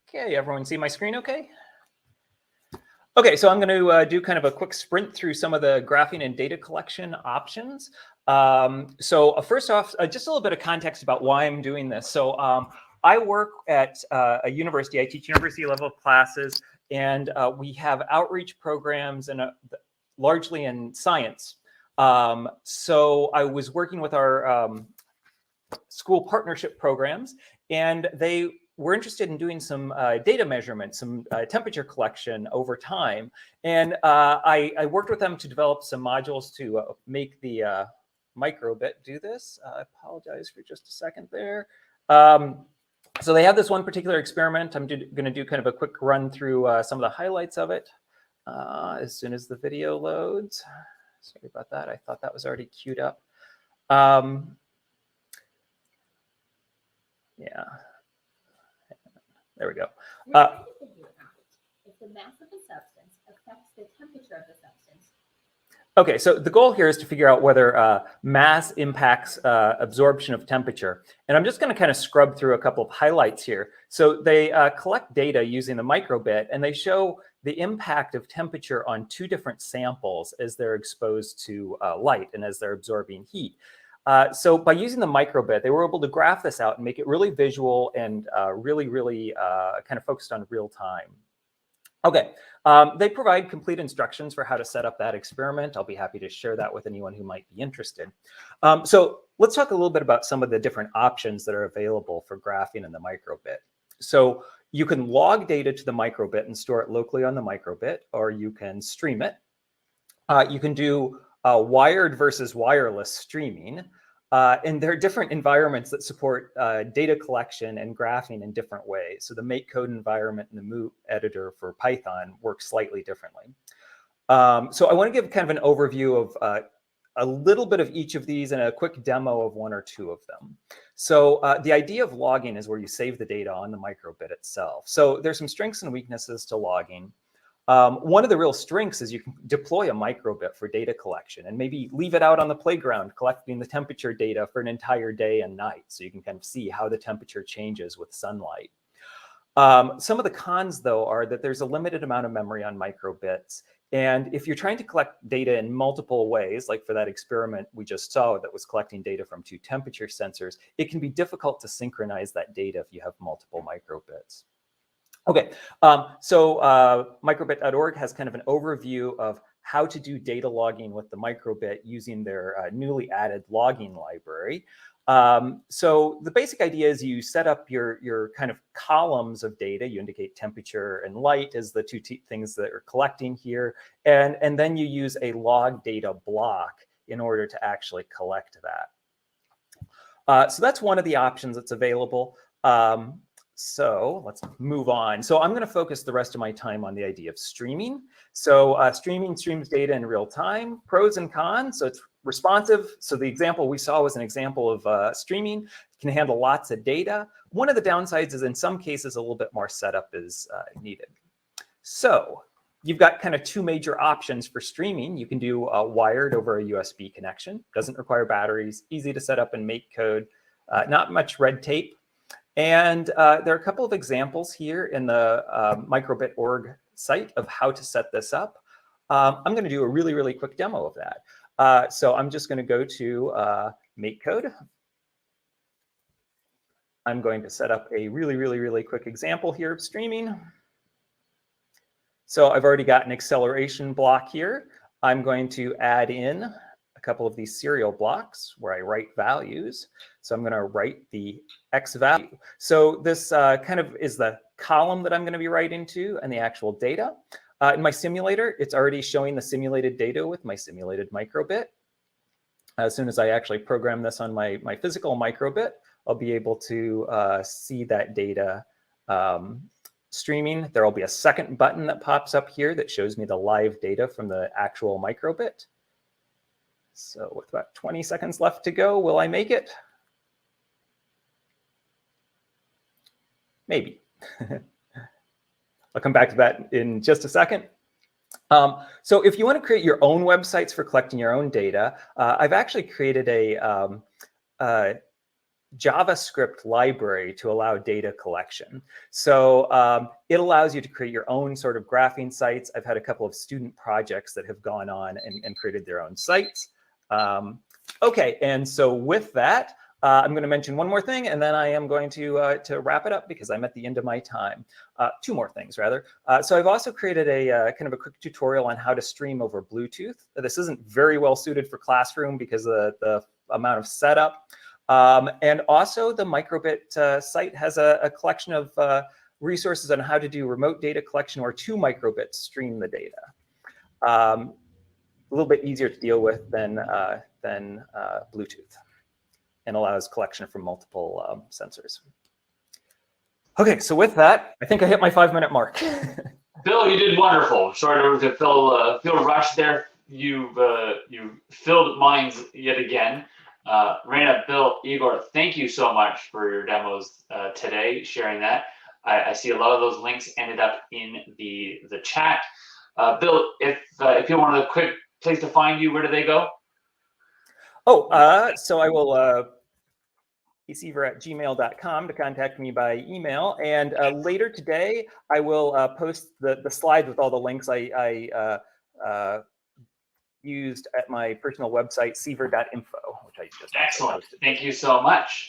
Okay, everyone see my screen okay? Okay, so I'm going to do kind of a quick sprint through some of the graphing and data collection options. So first off, just a little bit of context about why I'm doing this. So I work at a university. I teach university level classes, and we have outreach programs and largely in science. So I was working with our school partnership programs, and they were interested in doing some data measurement, some temperature collection over time. And I worked with them to develop some modules to make the microbit do this. I apologize for just a second there. So they have this one particular experiment. I'm going to do kind of a quick run through some of the highlights of it as soon as the video loads. Sorry about that. I thought that was already queued up. Yeah. There we go. If the mass of a substance affects the temperature of the substance. Okay, so the goal here is to figure out whether mass impacts absorption of temperature. And I'm just going to kind of scrub through a couple of highlights here. So they collect data using the microbit, and they show the impact of temperature on two different samples as they're exposed to light and as they're absorbing heat. So by using the microbit, they were able to graph this out and make it really visual and really kind of focused on real time. Okay, they provide complete instructions for how to set up that experiment. I'll be happy to share that with anyone who might be interested. So let's talk a little bit about some of the different options that are available for graphing in the microbit. So you can log data to the microbit and store it locally on the microbit, or you can stream it. You can do wired versus wireless streaming. And there are different environments that support data collection and graphing in different ways. So the MakeCode environment and the Moo editor for Python work slightly differently. So I want to give kind of an overview of a little bit of each of these and a quick demo of one or two of them. So the idea of logging is where you save the data on the microbit itself. So there's some strengths and weaknesses to logging. One of the real strengths is you can deploy a microbit for data collection and maybe leave it out on the playground collecting the temperature data for an entire day and night. So you can kind of see how the temperature changes with sunlight. Some of the cons, though, are that there's a limited amount of memory on microbits. And if you're trying to collect data in multiple ways, like for that experiment we just saw that was collecting data from two temperature sensors, it can be difficult to synchronize that data if you have multiple microbits. Okay, so microbit.org has kind of an overview of how to do data logging with the microbit using their newly added logging library. So the basic idea is you set up your kind of columns of data. You indicate temperature and light as the two things that are collecting here. And then you use a log data block in order to actually collect that. So that's one of the options that's available. So let's move on. So I'm going to focus the rest of my time on the idea of streaming. So streaming streams data in real time, pros and cons. So it's responsive. So the example we saw was an example of streaming. It can handle lots of data. One of the downsides is in some cases a little bit more setup is needed. So you've got kind of two major options for streaming. You can do wired over a USB connection. Doesn't require batteries, easy to set up in MakeCode, not much red tape. And there are a couple of examples here in the microbit.org site of how to set this up. I'm going to do a really quick demo of that. So I'm just going to go to MakeCode. I'm going to set up a really quick example here of streaming. So I've already got an acceleration block here. I'm going to add in a couple of these serial blocks where I write values. So I'm going to write the X value. So this kind of is the column that I'm going to be writing to and the actual data. In my simulator, it's already showing the simulated data with my simulated microbit. As soon as I actually program this on my physical microbit, I'll be able to see that data streaming. There will be a second button that pops up here that shows me the live data from the actual microbit. So with about 20 seconds left to go, will I make it? Maybe. I'll come back to that in just a second. So if you want to create your own websites for collecting your own data, I've actually created a JavaScript library to allow data collection. So it allows you to create your own sort of graphing sites. I've had a couple of student projects that have gone on and created their own sites. Okay, and so with that, I'm going to mention one more thing, and then I am going to wrap it up because I'm at the end of my time. Two more things, rather. So I've also created a kind of a quick tutorial on how to stream over Bluetooth. This isn't very well suited for classroom because of the amount of setup. And also the microbit site has a collection of resources on how to do remote data collection or 2 microbits stream the data. A little bit easier to deal with than Bluetooth, and allows collection from multiple sensors. Okay, so with that, I think I hit my 5-minute mark. Bill, you did wonderful. Sorry to feel rushed there. You filled minds yet again. Raina, Bill, Igor, thank you so much for your demos today, sharing that. I see a lot of those links ended up in the chat. Bill, if you want a quick place to find you, where do they go? Oh, so I will bsiever@gmail.com to contact me by email. And later today, I will post the slides with all the links I used at my personal website, siever.info, which I just Excellent. posted. Thank you so much.